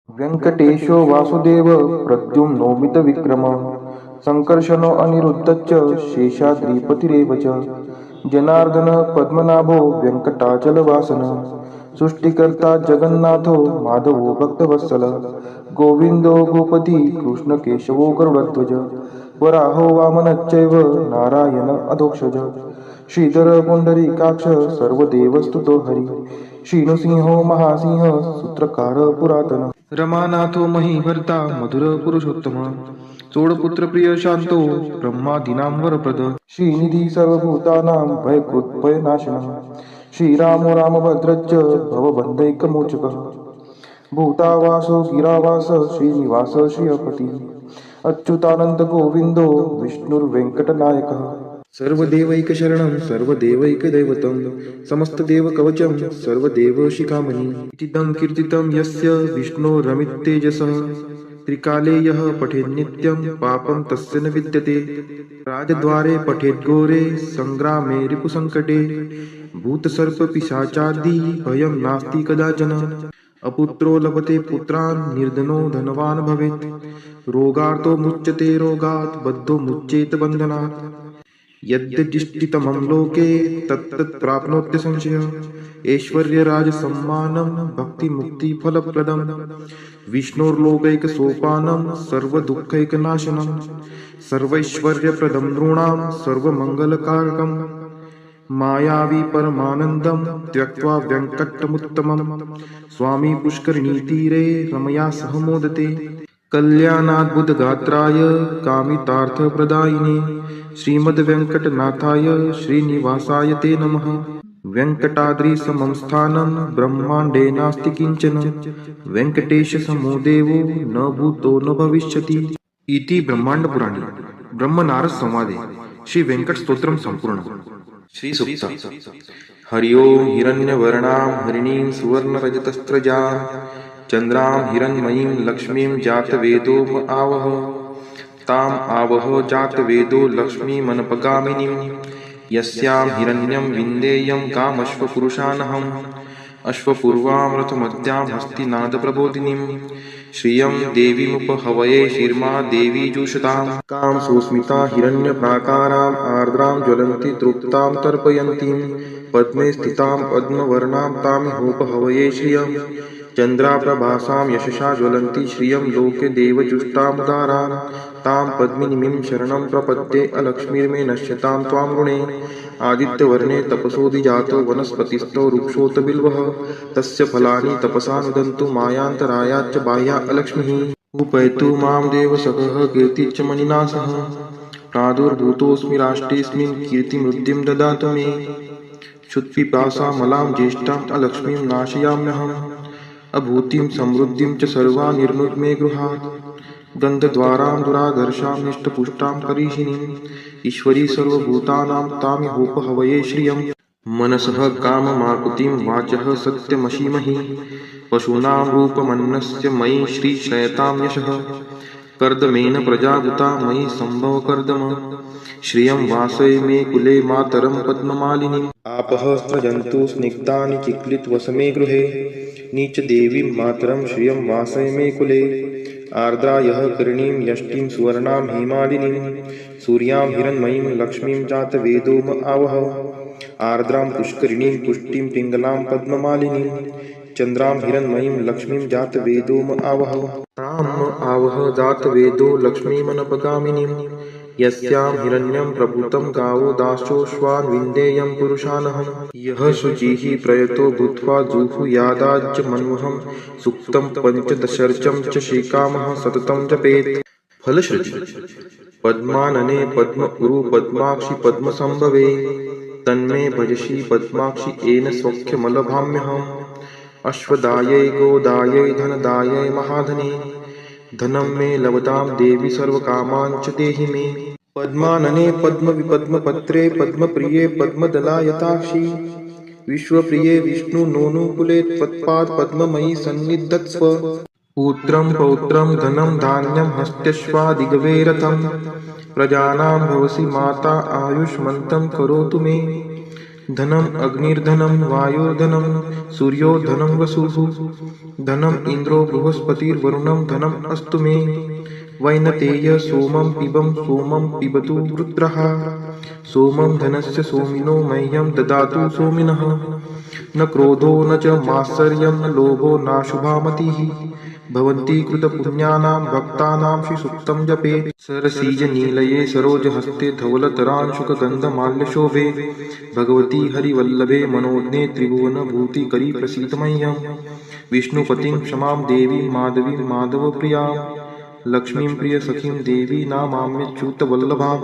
व्यङ्कटेशो वासुदेव प्रद्युम्नोमितविक्रमः सङ्कर्षणो अनिरुद्धश्च शेषाद्रिपतिरेव च जनार्दनः पद्मनाभो व्यङ्कटाचलवासनः सृष्टिकर्ता जगन्नाथो माधवो भक्तवत्सलः गोविन्दो गोपति कृष्णकेशवो गरुडध्वज वराहो वामनश्चैव नारायण अधोक्षज श्रीधर पुण्डरीकाक्ष सर्वदेवस्तुतो हरि श्रीनृसिंहो महासिंह सूत्रकार पुरातन रमानाथो महीभर्ता मधुर पुरुषोत्तम चोडपुत्र प्रिय शांतो ब्रह्मादीनां वरप्रद श्रीनिधी सर्वभूतानां भयकृत्भयनाशनः श्रीरामो रामभद्रश्च भवबन्धैकमोचकः भूतावासो गिरावास श्रीनिवास श्रियपति अच्युतानंद गोविंदो विष्णुर्वेंकटनायकः सर्वदेवैकशरणं सर्वदेवैकदैवतं समस्तदेवकवचं सर्वदेवशिखामणि इतीदं कीर्तितं यस्य विष्णोरमिततेजसः त्रिकाले यः पठेन्नित्यं पापं तस्य न विद्यते राजद्वारे पठेद्घोरे सङ्ग्रामे रिपुसङ्कटे भूतसर्पपिशाचादि भयं नास्ति कदाचन अपुत्रो लभते पुत्रान् निर्धनो धनवान् भवेत् रोगार्तो मुच्यते रोगात् बद्धो मुच्येत बन्धनात् यद्यदिष्टितमं लोके तत्तत् प्राप्नोत्य संशयः ऐश्वर्यराजसम्मानं भक्तिमुक्तिफलप्रदं विष्णोर्लोकैकसोपानं सर्वदुःखैकनाशनं सर्वैश्वर्यप्रदं नृणां सर्वमङ्गलकारकं मायावी परमानन्दं त्यक्त्वा व्यङ्कटमुत्तमं स्वामी पुष्करिणीतीरे रमया सह मोदते कल्याणाद्भुतगात्राय कामितार्थप्रदायिने श्रीमद्वेङ्कटनाथाय श्रीनिवासाय ते नमः वेङ्कटाद्रिसमं स्थानं ब्रह्माण्डे नास्ति किञ्चन वेङ्कटेशसमो देवो न भूतो न भविष्यति इति ब्रह्माण्डपुराणे ब्रह्मनारद संवादे श्री वेंकट स्तोत्रम संपूर्ण श्री सूक्त हरि ओम हिरण्यवर्णां हरिणीं सुवर्णरजतस्त्रजां चन्द्रां हिरण्मयीं लक्ष्मीं जातवेदो आवह ताम आवह जातवेदो लक्ष्मीमनपगामिनीं यस्यां हिरण्यं विन्देयं कामश्वपुरुषानहम् अश्वपूर्वां रथमद्यां हस्तिनादप्रबोधिनीं श्रियं देवीमुपहवये शिर्मा देवी जुषतां कां सुस्मिता हिरण्यप्राकाराम् आर्द्रां ज्वलन्ति तृप्तां तर्पयन्तीं पद्मे स्थितां पद्मवर्णां तामिहोपहवये श्रियं चन्द्राप्रभासां यशसा ज्वलन्ति श्रियं लोके देवजुष्टामुदारान् तां पद्मिनीं शरणं प्रपद्ये अलक्ष्मीर्मे नश्यतां त्वां ऋणे आदित्यवर्णे तपसोऽधिजातो वनस्पतिस्थो वृक्षोऽत बिल्वः तस्य फलानि तपसा नुदन्तु मायान्तरायाच्च बाह्या अलक्ष्मीः उपैतु मां देवसखः कीर्तिश्च मणिना सह प्रादुर्भूतोऽस्मि राष्ट्रेऽस्मिन् कीर्तिमृद्धिं ददातु मे क्षुत्पिपासामलां ज्येष्ठाम् अलक्ष्मीं नाशयाम्यहम् अभूतिं समृद्धिं च सर्वा निर्नुद्मे गृहात् गन्धद्वारां दुराधर्षां निष्ठपुष्टां करीषिणीम् ईश्वरी सर्वभूतानां तामिहोपहवये श्रियं मनसः काममाकुतिं वाचः सत्यमशीमहि पशूनां रूपमन्नस्य मयि श्रीश्रयतां यशः कर्दमेन प्रजाभूता मयि सम्भव कर्दम श्रियं वासय मे कुले मातरं पद्ममालिनीम् आपः स्रजन्तु स्निग्धानि चिक्लितवसमे गृहे नीचदेवीं मातरं श्रियं वासय मे कुले आर्द्रा यः करणीं यष्टिं सुवर्णां हेमालिनीं सूर्यां हिरण्मयीं लक्ष्मीं जातवेदोम आवह आर्द्रां पुष्करिणीं पुष्टिं पिङ्गलां पद्ममालिनीं चन्द्रां हिरण्मयीं लक्ष्मीं जातवेदोम आवह ताम् आवह जातवेदो लक्ष्मीमनपगामिनीं यस्यां हिरण्यं प्रभूतं गावो दाशोऽश्वान् विन्देयं पुरुषानहम् यः शुचिः प्रयतो भूत्वा जुहुयादाज्य मन्वहं सुक्तं पञ्चदशर्चं च श्रीकामः सततं जपेत् फलश्रुति पद्मानने पद्म उरु पद्माक्षि पद्मसंभवे तन्मे भजसि पद्माक्षि येन सौख्यमलभाम्यहम् अश्वदायै गोदायै धनदायै महाधने धनं मे लभतां देवी सर्वकामान् च देहि मे पद्मानने पद्मविपद्मपत्रे पद्मप्रिये पद्मदलायताक्षि विश्वप्रिये विष्णुनोनुकुले त्वत्पाद पद्ममयि सन्निधत्स्व पुत्रं पौत्रं धनं धान्यं हस्त्यश्वादिगवे रथं प्रजानां भवसि माता आयुष्मन्तं करोतु मे धनम अग्निर्धनम वायुर्धनम सूर्यो धनम वसुः धनम इंद्रो बृहस्पतिर्वरुणम धनम अस्तु मे वैनतेय सोमं पिबतु रुद्रः सोमं धनस्य सोमिनो मह्यं ददातु सोमिनः न क्रोधो न च मात्सर्यं न लोभो नाशुभा मतिः भवन्ति कृतपुण्यानां भक्तानां श्रीसूक्तं जपेत् सरसीजनीलये सरोजहस्ते धवलतरांशुकगन्धमाल्यशोभे भगवती हरिवल्लभे मनोज्ञे त्रिभुवनभूतिकरी प्रसीद मह्यं विष्णुपतिं क्षमां देवीं माधवीं माधवप्रियां लक्ष्मीं प्रियसखीं देवी नामाम्यच्युतवल्लभां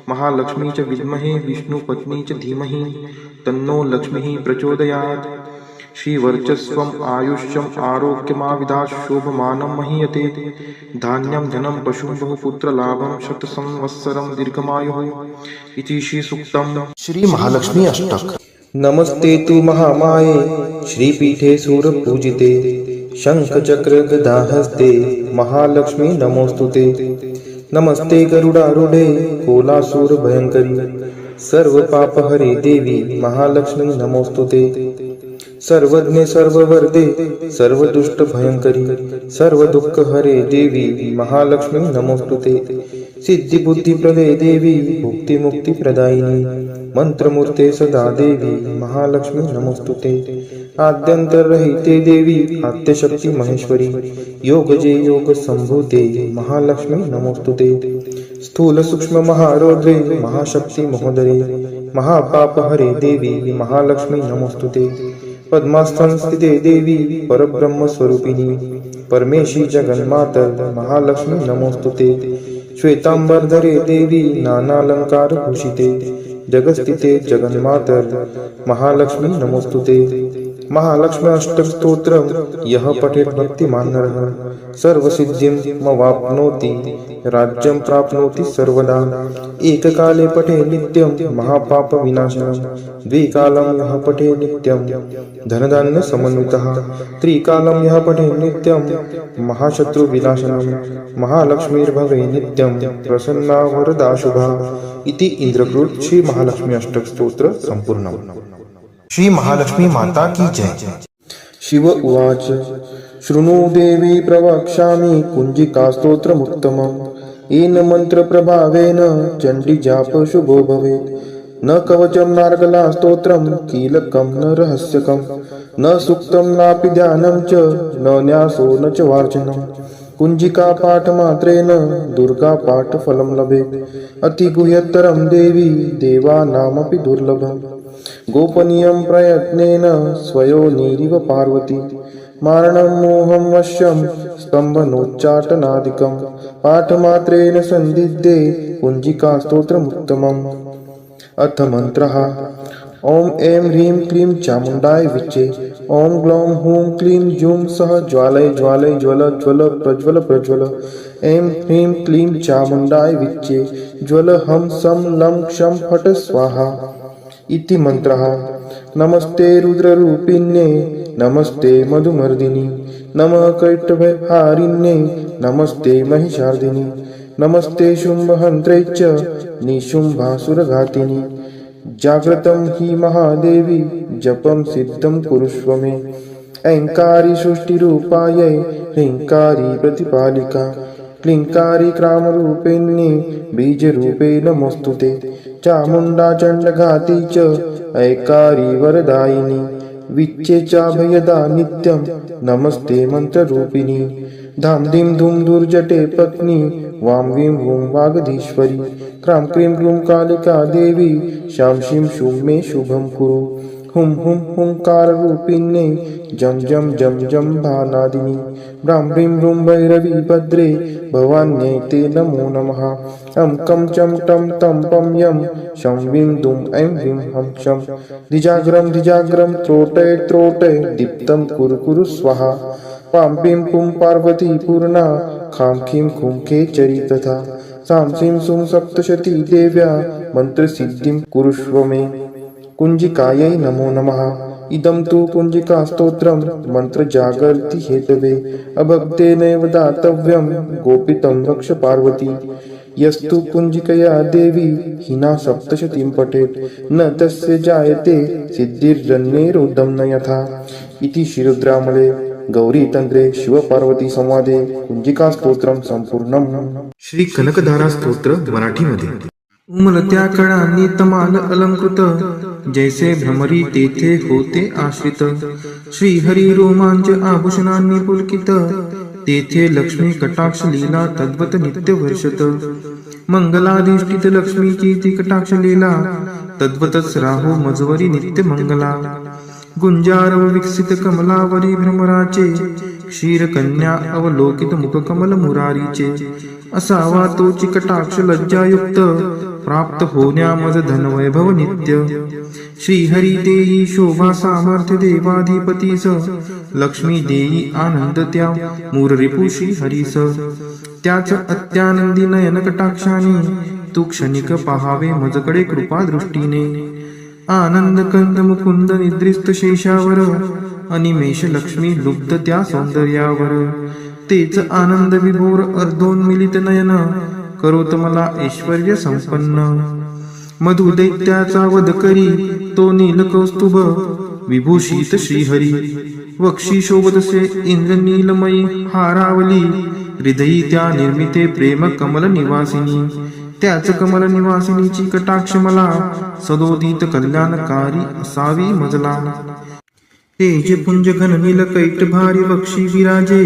महालक्ष्मी च विद्महे विष्णुपत्नी च धीमहि तन्नो लक्ष्मीः प्रचोदयात् श्रीवर्चस्वम् आयुष्यम् आरोग्यमाविदात् शोभमानं महीयते धान्यं धनं पशुं बहुपुत्रलाभं शतसंवत्सरं दीर्घमायुः इति श्रीसूक्तम्। श्री महालक्ष्मी अष्टक। नमस्ते तु महामाये श्रीपीठे सूरपूजिते शङ्खचक्रगदाहस्ते महालक्ष्मी नमोस्तुते नमस्ते गरुडारूढे कोलासुरभयङ्करी सर्वपापहरे देवी महालक्ष्मी नमोस्तुते सर्वज्ञे सर्ववर्धे सर्वदुष्टभयङ्करी सर्वदुःखहरे देवी महालक्ष्मी नमोस्तुते सिद्धिबुद्धिप्रदे देवी भुक्तिमुक्तिप्रदायिनी मंत्रमूर्ते सदा देवी महालक्ष्मी नमोस्तुते आद्यन्तरहिते देवी आद्यशक्ति महेश्वरी योगजे योगसम्भूते महालक्ष्मी नमोस्तुते स्थूल सूक्ष्म महारौद्रे महाशक्ति महोदरे महापापहरे देवी महालक्ष्मी नमोस्तुते पद्मास्थं स्थिते देवी परब्रह्मस्वरूपिणी परमेशी जगन्मातर महालक्ष्मी नमोस्तुते श्वेतांबरधरे देवी नानालंकारभूषिते जगस्थिते जगन्मातर महालक्ष्मी नमोस्तुते महालक्ष्मी अष्टक स्तोत्रम यह पठेत भक्तिमान नरः सर्वसिद्धिमवाप्नोति राज्यं प्राप्नोति सर्वदा एककाले पठे नित्यं महापाप विनाशनं द्विकालं यः पठे नित्यं धनधान्य समन्वितः त्रिकालं यः पठे नित्यं महाशत्रु विनाशनं महालक्ष्मीर्भवे नित्यं प्रसन्ना वरदा शुभा इति इंद्रकृत श्री महालक्ष्मी अष्टक स्तोत्र संपूर्णम्। श्री महालक्ष्मी माता की जय। शिव उवाच शृणु देवी प्रवक्ष्यामि कुञ्जिकास्तोत्रमुत्तमम् येन मन्त्रप्रभावेन चण्डीजाप शुभो भवेत् न कवचं नार्गला स्तोत्रं कीलकं न रहस्यकं न सूक्तं नापि ध्यानं च न न्यासो न च वार्चनं कुञ्जिका पाठमात्रेण दुर्गा पाठफलं लभेत् अतिगुह्यतरं देवी देवानामपि दुर्लभम् गोपनीयं प्रयत्नेन स्वयोनिरिव पार्वती मारणं मोहं वश्यं स्तम्भनोच्चाटनादिकं पाठमात्रेण सन्दिग्धे कुञ्जिका स्तोत्रमुत्तमम्। अथ मंत्रः ओम ऐं ह्रीं क्लीं चामुण्डाय विच्चे ओम ग्लौं हूं क्लीं जूं सः ज्वालय ज्वालय ज्वल ज्वल प्रज्वल प्रज्वल ऐं ह्रीं क्लीं चामुण्डाय विच्चे ज्वल हं सं लं क्षं फट स्वाहा इति मंत्रः। नमस्ते रुद्ररूपिण्ये नमस्ते मधुमर्दिनी नमः कैटभहारिण्ये नमस्ते महिषार्दिनी नमस्ते शुम्भहन्त्रे च निशुम्भासुरघातिनी जाग्रतं हि महादेवी जपं सिद्धं कुरुष्व मे ऐङ्कारी सृष्टिरूपायै ह्रीङ्कारी प्रतिपालिका क्लीङ्कारी क्रामरूपिण्ये बीजरूपे नमोस्तुते चामुण्डा चण्डघाती च ऐकारी वरदायिनी विच्चे चाभयदा नित्यं नमस्ते मंत्ररूपिणी धाम धीं धूं दुर्जटे पत्नी वां वीं वूं वागधीश्वरी क्रां क्रीं क्लूं कालिका देवी शां शीं शूं मे शुभं कुरु हुं हुं हुंकाररूपिण्ये जं जं जं जं भानादिनी ब्रां ब्रीं ब्रूं भैरवी भद्रे भवान्यै ते नमो नमः अं कं चं टं तं पं यं शं वीं दुं ऐं ह्रीं हं शं द्विजाग्रं त्रोटय त्रोटय दीप्तं कुरु कुरु स्वाहा पां पीं पुं पार्वती पूर्णा खां खीं खुं खेचरी तथा सां सीं सुं सप्तशती देव्या मंत्रसिद्धिं कुरुष्व मे कुञ्जिकायै नमो नमः इदं तु कुञ्जिका स्तोत्रं मन्त्रजागर्ति हेतवे अभक्तेनैव दातव्यं गोपितं रक्ष पार्वती यस्तु पुंजिकया देवी हिना सप्तशतीं पठेत् न तस्य जायते सिद्धिर्जन्यैरुद्धं न यथा इति श्रीरुद्रामले गौरीतंत्रे शिवपार्वती संवादे कुंजिका स्तोत्रम संपूर्णम. श्री कनकधारा स्तोत्र मराठीमध्ये. उमलत्या कळांनी तमाल अलंकृत, जैसे भ्रमरी तेथे होते आश्रित. श्रीहरी रोमांच आभूषणांनी पुलकित, तेथे लक्ष्मी कटाक्ष लीला तद्वत नित्य वर्षत. मंगलाधिष्ठित लक्ष्मीची ती कटाक्ष लीला, तद्वतच राहो मजवरी नित्य मंगला. गुंजारव विकसित कमलावरी भ्रमराचे, क्षीरकन्या अवलोकित मुखकमल मुरारीचे. असावा तोची कटाक्ष लज्जायुक्त, प्राप्त होण्या मज धनवैभव नित्य. श्रीहरी देई शोभा सामर्थ्य देवाधिपतीस, लक्ष्मी देई आनंद त्या मूररिपु श्रीहरीस. त्याच अत्यानंदी नयन कटाक्षाने, तू क्षणिक पहावे मजकडे कृपा दृष्टीने. आनंद कंद मुकुंद निद्रिस्त शेषावर, अनिमेष लक्ष्मी लुब्ध त्या सौंदर्यावर. तेच आनंद विभोर अर्धोन्मिलित नयन, करोत मला ऐश्वर्य संपन्न. मधु दैत्याचा वध करी तो नील कौस्तुभ, विभूषित श्रीहरी. वक्षी शोभतसे इंद्रनीलमयी हारावली, हृदयी त्या निर्मिते प्रेम कमल निवासिनी. त्याच कमल निवासिनीची कटाक्ष मला, सदोदित कल्याणकारी असावी मजला. तेज पुंज घन नील कैट भारी वक्षी विराजे,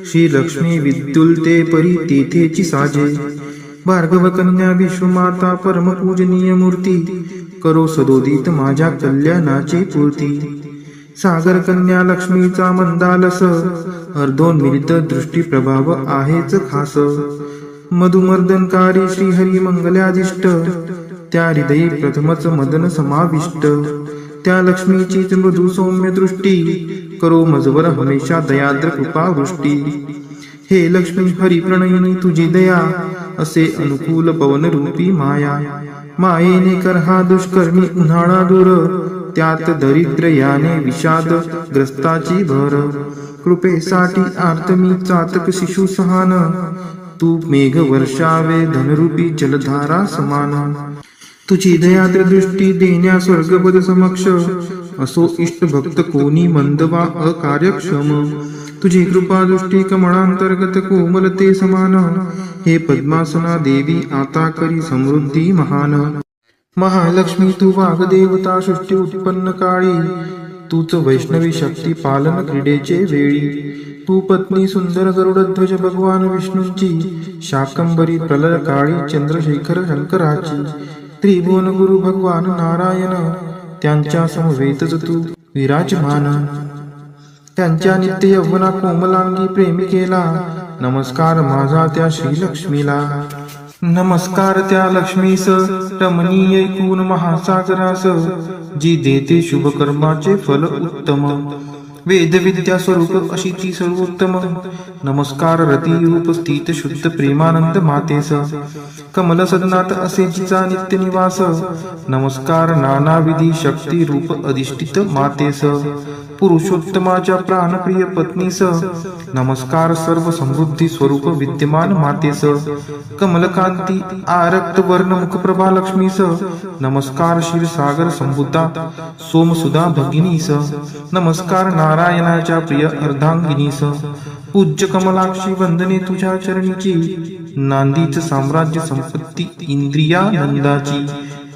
श्री लक्ष्मी विद्युलते परी तेथेची साजे. भार्गव कन्या विश्वमाता परम पूजनीय मूर्ती, करो सदोदित माझ्या कल्याणाची पूर्ती. सागर कन्या लक्ष्मीचा मंदालस, अर्धोन्मिलित दृष्टी प्रभाव आहेच खास. मधुमर्दनकारी श्रीहरी मंगलाधिष्ट, त्या हृदयी प्रथमच मदन समाविष्ट. त्या लक्ष्मीचीच मृदू सौम्य दृष्टी, करो मजवर हमेशा दयाद्र कृपा वृष्टी. हे लक्ष्मी हरी प्रणयिनी तुझी दया, असे अनुकूल पवन रूपी माया. मायेने कर हा दुष्कर्मी उन्हाळा दूर, त्यात दरिद्र याने विषाद ग्रस्ताची भर. कृपेसाठी आर्तमी चातक शिशु सहान, तू मेघ वर्षावे धनरूपी जलधारा समान. तुझी दयाद्र दृष्टी देण्या स्वर्गपद समक्ष, असो इष्ट भक्त कोणी मंद वा अकार्यक्षम. तुझी कृपा दृष्टी कमळांतर्गत कोमलते समान, हे पद्मासना देवी आता करी समृद्धी महान. महालक्ष्मी तू वाग्देवता सृष्टी उत्पन्न काळी, तूच वैष्णवी शक्ती पालन क्रीडेचे वेळी. तू पत्नी सुंदर गरुडध्वज भगवान विष्णूंची, शाकंबरी प्रलय काळी चंद्रशेखर शंकराची. त्रिभुवन गुरु भगवान नारायण, त्यांच्या समवेतच तू विराजमान. त्यांच्या नित्य यौवना कोमलांगी प्रेमिकेला, नमस्कार माझा त्या श्रीलक्ष्मीला. नमस्कार त्या लक्ष्मीस रमणीय ऐकून महासागरास, जी देते शुभ कर्माचे फल उत्तम. वेद विद्या स्वरूप अशी ती सर्वोत्तम. नमस्कार रती रूप स्थित शुद्ध प्रेमानंद मातेस, कमल सदनात असे जिचा नित्य निवास. नमस्कार नानाविधी शक्ती रूप अधिष्ठित मातेस, पुरुषोत्तमाच्या प्राणप्रिय पत्नीस. नमस्कार सर्व समृद्धी स्वरूप विद्यमान मातेस, कमलकांती आरक्त वर्ण मुखप्रभा लक्ष्मीस. नमस्कार क्षीरसागर संभूता सोमसुधा भगिनीस. नमस्कार नारायणाच्या प्रिय अर्धांगिनीस. पूज्य कमलाक्षी वंदने तुझ्या चरणीची, नांदीच साम्राज्य संपत्ती इंद्रियानंदाची.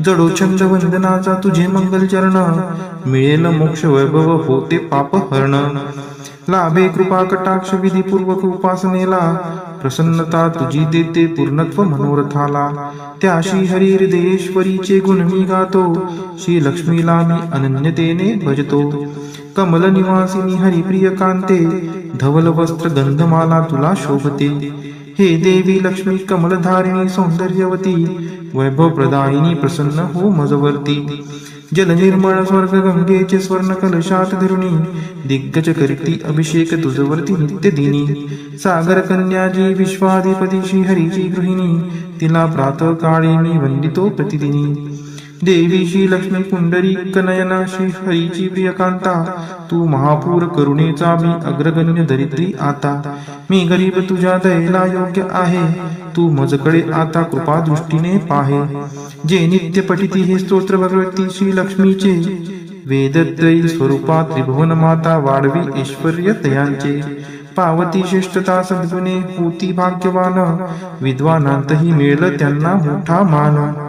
जडो छंद वंदनाचा तुझे मंगल चरण, मिळेल मोक्ष वैभव होते पाप हरण. लाभे कृपा कटाक्ष विधीपूर्वक उपासनेला, प्रसन्नता तुझी देते पूर्णत्व मनोरथाला. त्या श्री हरी हृदयेश्वरीचे गुण मी गातो, श्री लक्ष्मीला मी अनन्यतेने भजतो. कमल निवासिनी हरिप्रिय कांते, धवल वस्त्र गंधमाला तुला शोभते. हे देवी लक्ष्मी कमलधारिणी सौंदर्यवती, वैभव प्रदायिनी प्रसन्न हो मजवर्ती. जल निर्मळ स्वर्ग गंगेचे स्वर्ण कलशात धरुणी, दिग्गज करती अभिषेक तुझवरती नित्य दिनी. सागर कन्याजी विश्वाधिपती श्री हरीची गृहिणी, तिला प्रातः काळी मी वंदितो प्रतिदिनी. देवी श्री लक्ष्मी पुंडरीक नयना श्री हरीची प्रियकांता, तू महापूर करुणेचा मी अग्रगण्य दरिद्री आता. मी गरीब तुझ्या दयेला योग्य आहे, तू मजकडे आता कृपा दृष्टीने पाहे. जे नित्य पठिती हे स्तोत्र भगवती श्री लक्ष्मीचे, वेदत्रयी स्वरूपा त्रिभुवन माता वाढवी ऐश्वर्य तयांचे. पावती श्रेष्ठता सद्गुणे होती भाग्यवान, विद्वानांतही मिळेल त्यांना मोठा मान.